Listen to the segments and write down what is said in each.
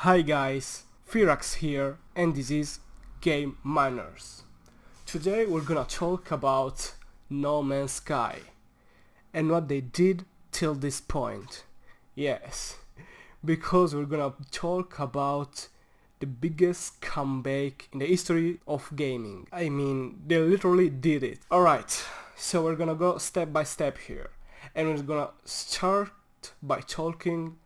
Hi guys, Firax here and this is Game Miners. Today we're gonna talk about No Man's Sky and what they did till this point. Yes, because we're gonna talk about the biggest comeback in the history of gaming. I mean, they literally did it. Alright, so we're gonna go step by step here and we're gonna start by talking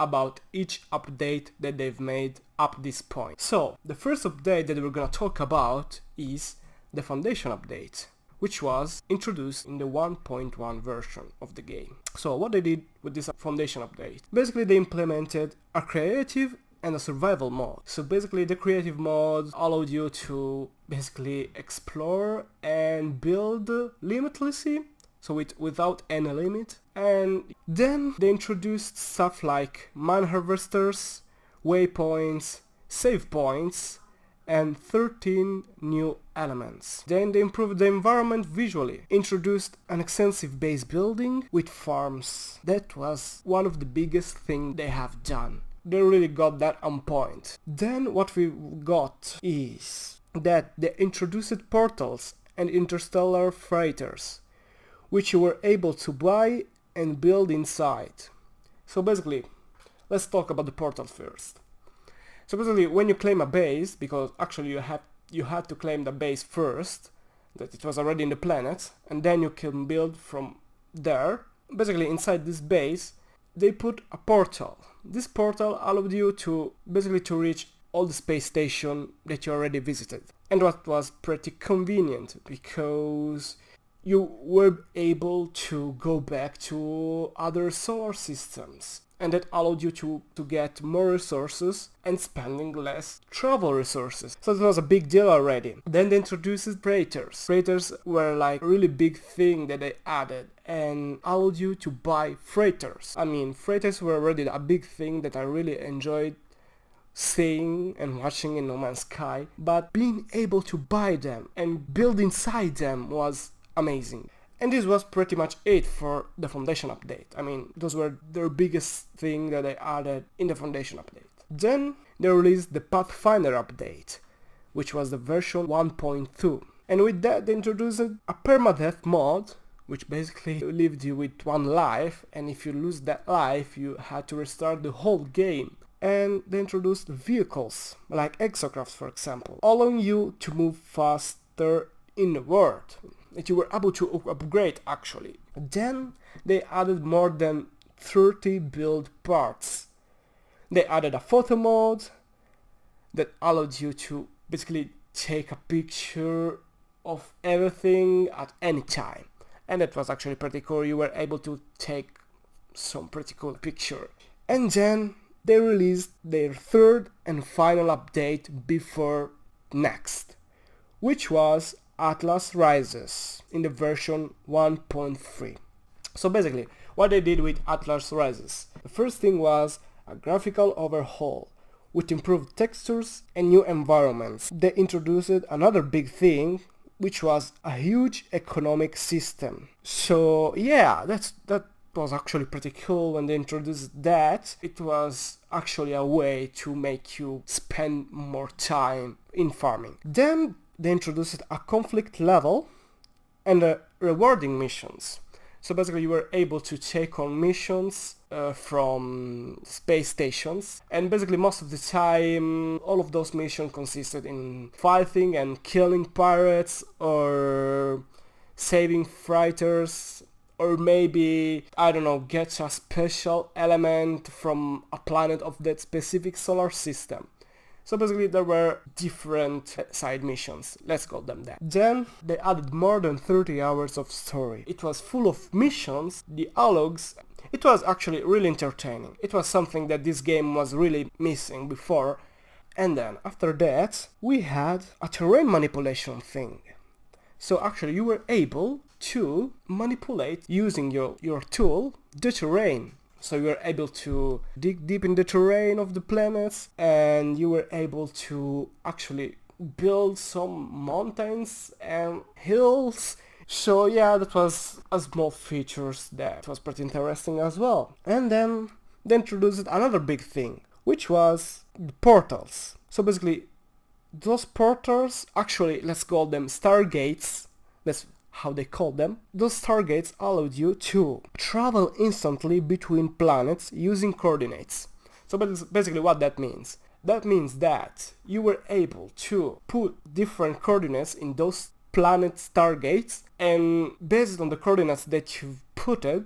about each update that they've made up this point. So, the first update that we're gonna talk about is the Foundation update, which was introduced in the 1.1 version of the game. So, what they did with this Foundation update? Basically, they implemented a creative and a survival mode. So basically the creative mode allowed you to basically explore and build limitlessly, so without any limit. And then they introduced stuff like mine harvesters, waypoints, save points, and 13 new elements. Then they improved the environment visually, introduced an extensive base building with farms. That was one of the biggest things they have done. They really got that on point. Then what we got is that they introduced portals and interstellar freighters, which you were able to buy and build inside. So basically, let's talk about the portal first. So basically, when you claim a base, because actually you had to claim the base first, that it was already in the planet, and then you can build from there. Basically, inside this base, they put a portal. This portal allowed you to basically to reach all the space station that you already visited. And what was pretty convenient, because you were able to go back to other solar systems. And that allowed you to get more resources and spending less travel resources. So it was a big deal already. Then they introduced freighters. Freighters were like a really big thing that they added and allowed you to buy freighters. I mean, freighters were already a big thing that I really enjoyed seeing and watching in No Man's Sky. But being able to buy them and build inside them was amazing. And this was pretty much it for the Foundation update. I mean, those were their biggest thing that they added in the Foundation update. Then they released the Pathfinder update, which was the version 1.2. And with that they introduced a permadeath mode, which basically left you with one life, and if you lose that life you had to restart the whole game. And they introduced vehicles, like exocrafts for example, allowing you to move faster in the world, that you were able to upgrade actually. Then they added more than 30 build parts. They added a photo mode that allowed you to basically take a picture of everything at any time. And that was actually pretty cool. You were able to take some pretty cool picture. And then they released their third and final update before next, which was Atlas Rises in the version 1.3. So basically, what they did with Atlas Rises, the first thing was a graphical overhaul with improved textures and new environments. They introduced another big thing, which was a huge economic system. So yeah, that was actually pretty cool when they introduced that. It was actually a way to make you spend more time in farming. Then they introduced a conflict level and rewarding missions. So basically you were able to take on missions from space stations, and basically most of the time all of those missions consisted in fighting and killing pirates or saving freighters, or maybe, I don't know, get a special element from a planet of that specific solar system. So basically there were different side missions, let's call them that. Then they added more than 30 hours of story. It was full of missions, dialogues. It was actually really entertaining. It was something that this game was really missing before. And then after that we had a terrain manipulation thing. So actually you were able to manipulate, using your tool, the terrain. So you were able to dig deep in the terrain of the planets, and you were able to actually build some mountains and hills. So yeah, that was a small features that was pretty interesting as well. And then they introduced another big thing, which was the portals. So basically, those portals, actually let's call them stargates, that's how they call them. Those stargates allowed you to travel instantly between planets using coordinates. So basically what that means? That means that you were able to put different coordinates in those planet stargates, and based on the coordinates that you've put it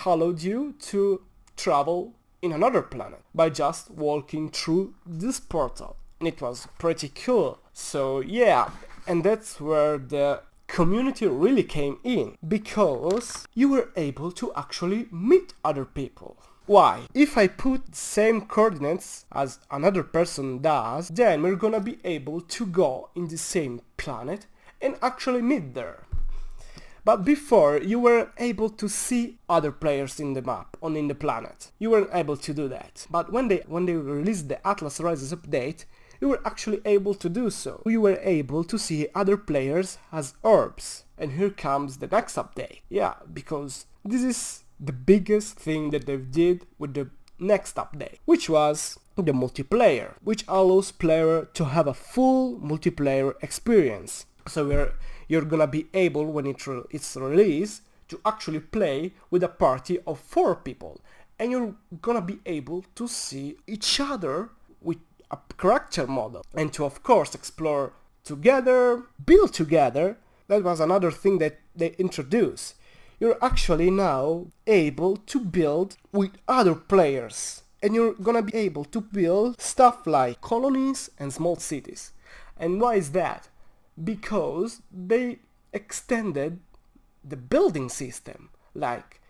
allowed you to travel in another planet by just walking through this portal. And it was pretty cool. So yeah, and that's where the community really came in, because you were able to actually meet other people. Why? If I put the same coordinates as another person does, then we're gonna be able to go in the same planet and actually meet there. But before, you were able to see other players in the map, on in the planet. You weren't able to do that. But when they released the Atlas Rises update, you were actually able to do so. You were able to see other players as orbs. And here comes the next update. Yeah, because this is the biggest thing that they did with the next update, which was the multiplayer, which allows player to have a full multiplayer experience. So you're gonna be able, when it's released, to actually play with a party of 4 people, and you're gonna be able to see each other with a character model, and to of course explore together, build together. That was another thing that they introduced. You're actually now able to build with other players, and you're gonna be able to build stuff like colonies and small cities. And why is that? Because they extended the building system. Like,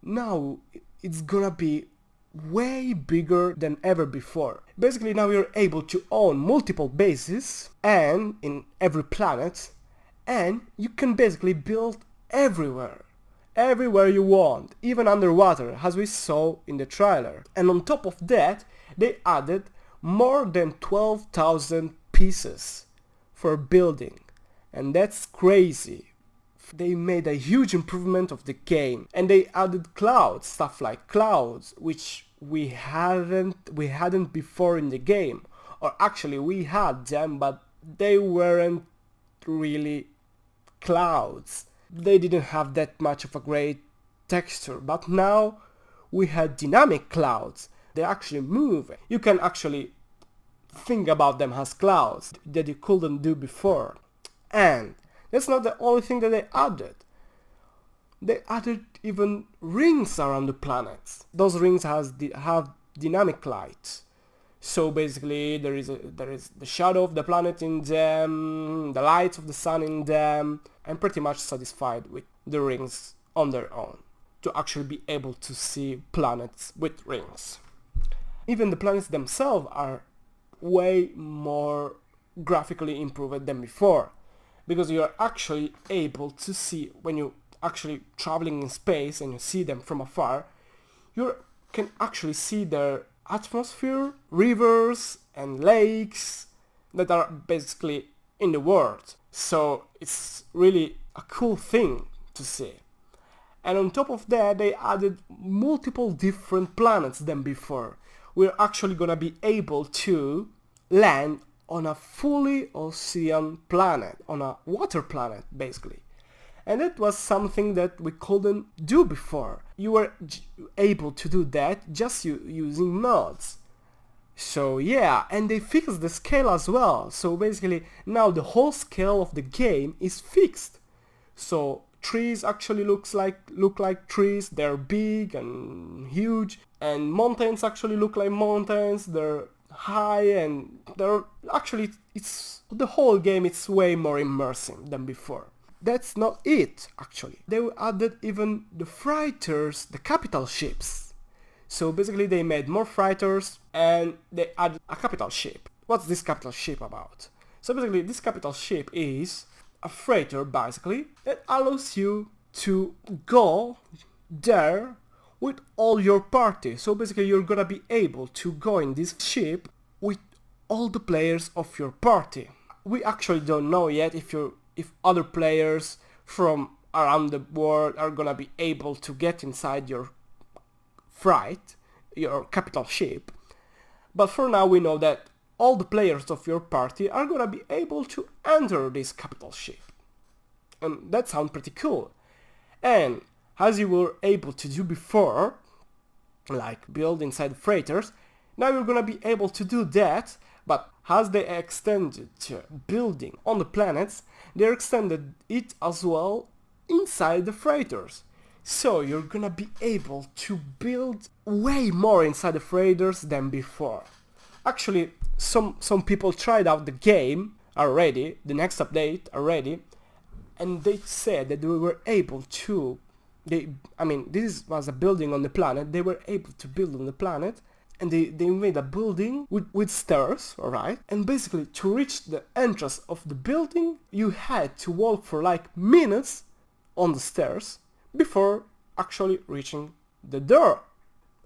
now it's gonna be way bigger than ever before. Basically now you're able to own multiple bases and in every planet, and you can basically build everywhere you want, even underwater, as we saw in the trailer. And on top of that, they added more than 12,000 pieces for building, and that's crazy. They made a huge improvement of the game, and they added clouds, stuff like clouds, which we hadn't before in the game. Or actually we had them, but they weren't really clouds. They didn't have that much of a great texture, but now we had dynamic clouds. They actually move. You can actually think about them as clouds that you couldn't do before. And that's not the only thing that they added. They added even rings around the planets. Those rings have dynamic light. So basically there is the shadow of the planet in them, the light of the sun in them. I'm pretty much satisfied with the rings on their own, to actually be able to see planets with rings. Even the planets themselves are way more graphically improved than before, because you are actually able to see, when you actually traveling in space and you see them from afar, you can actually see their atmosphere, rivers and lakes that are basically in the world. So it's really a cool thing to see. And on top of that, they added multiple different planets than before. We're actually gonna be able to land on a fully ocean planet, on a water planet basically. And that was something that we couldn't do before. You were able to do that just using mods. So yeah, and they fixed the scale as well. So basically now the whole scale of the game is fixed. So trees actually look like trees. They're big and huge, and mountains actually look like mountains. They're high, and they're actually, it's the whole game, it's way more immersive than before. That's not it, actually. They added even the freighters, the capital ships. So basically they made more freighters and they added a capital ship. What's this capital ship about? So basically this capital ship is a freighter basically that allows you to go there with all your party. So basically you're gonna be able to go in this ship with all the players of your party. We actually don't know yet if other players from around the world are gonna be able to get inside your freight, your capital ship. But for now we know that all the players of your party are gonna be able to enter this capital ship. And that sounds pretty cool. And as you were able to do before, like build inside the freighters, now you're gonna be able to do that, but as they extended building on the planets, they extended it as well inside the freighters. So you're gonna be able to build way more inside the freighters than before. Actually, some people tried out the game already, the next update already, and they said that they were able to, this was a building on the planet, they were able to build on the planet, and they made a building with stairs, alright? And basically, to reach the entrance of the building, you had to walk for like minutes on the stairs before actually reaching the door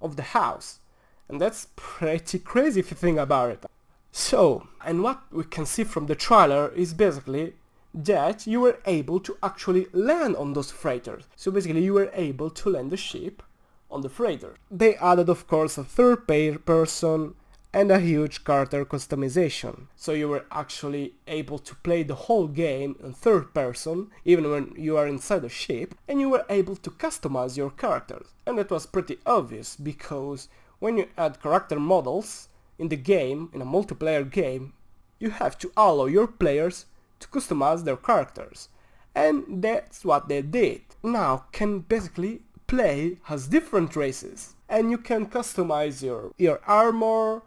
of the house. And that's pretty crazy if you think about it. So, and what we can see from the trailer is basically that you were able to actually land on those freighters. So basically you were able to land the ship on the freighter. They added of course a third person and a huge character customization. So you were actually able to play the whole game in third person, even when you are inside the ship, and you were able to customize your characters. And that was pretty obvious, because when you add character models in the game, in a multiplayer game, you have to allow your players to customize their characters. And that's what they did. Now can basically play as different races, and you can customize your armor,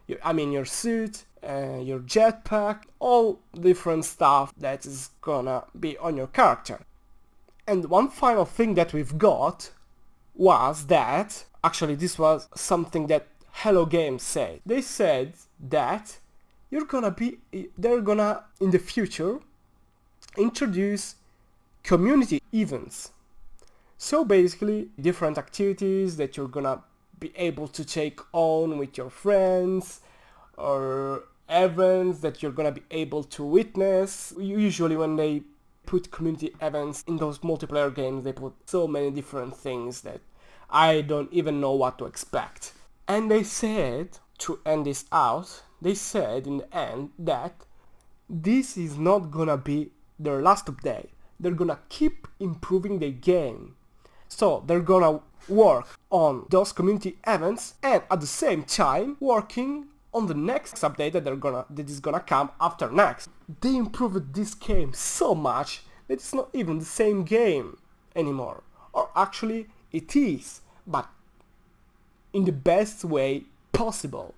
your suit, your jetpack, all different stuff that is gonna be on your character. And one final thing that we've got was that, actually this was something that Hello Games said. They said that they're gonna in the future introduce community events. So basically different activities that you're gonna be able to take on with your friends, or events that you're gonna be able to witness. Usually when they put community events in those multiplayer games, they put so many different things that I don't even know what to expect. And they said, to end this out, they said in the end that this is not gonna be their last update. They're gonna keep improving the game. So they're gonna work on those community events and at the same time working on the next update that is gonna come after next. They improved this game so much that it's not even the same game anymore. Or actually it is, but in the best way possible.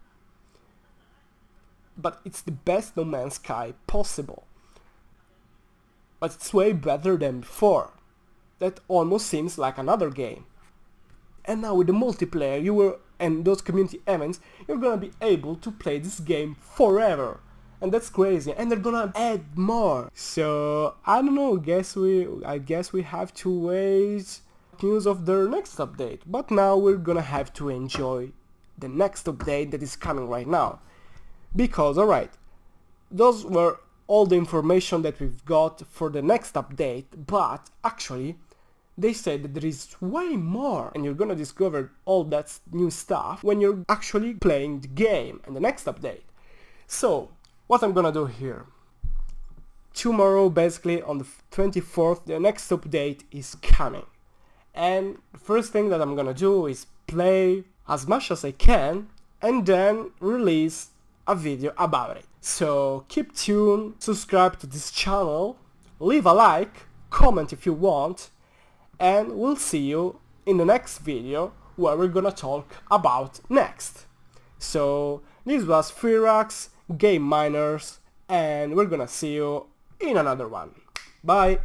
But it's the best No Man's Sky possible. But it's way better than before. That almost seems like another game. And now with the multiplayer and those community events, you're gonna be able to play this game forever. And that's crazy. And they're gonna add more. So I don't know, I guess we have to wait news of their next update. But now we're gonna have to enjoy the next update that is coming right now. Because alright, those were all the information that we've got for the next update, but actually they said that there is way more, and you're gonna discover all that new stuff when you're actually playing the game and the next update. So what I'm gonna do here, tomorrow, basically on the 24th, the next update is coming, and the first thing that I'm gonna do is play as much as I can and then release a video about it. So keep tuned, subscribe to this channel, leave a like, comment if you want, and we'll see you in the next video where we're gonna talk about next. So this was Firax, Game Miners, and we're gonna see you in another one. Bye!